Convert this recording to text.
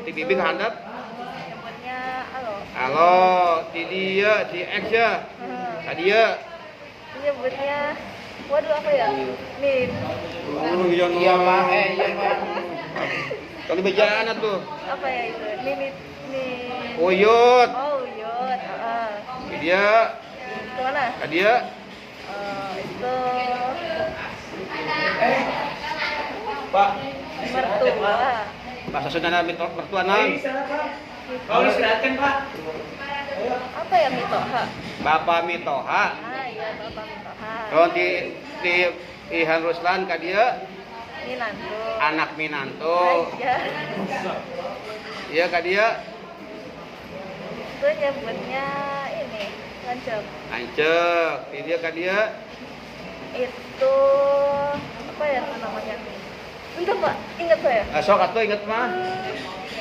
Ti bibi handap. Nyebutnya alo. Halo, ti dia, ti X ya. Kadia. Nyebutnya waduh apa ya? Min. Iya, Pak. Iya, Pak. Kalau bejaan tuh. Apa ya itu? Nini Uyut. Oh, Uyut. Ti dia. Kemana? Kadia. Itu Pak. mertua. Bahasa Sunda mertua nang. Mau istirahatkan, Pak. Apa ya Mitoha? Bapak Mitoha. Iya Bapak Mitoha. Oh ti Ihan Ruslan kadia Minantu. anak Minanto. Iya. Iya kadia Itu nyebutnya ini lancep. Ancek. Ti dia kadia Itu apa ya itu namanya? Bentar Pak, ingat saya. sok atuh inget mah.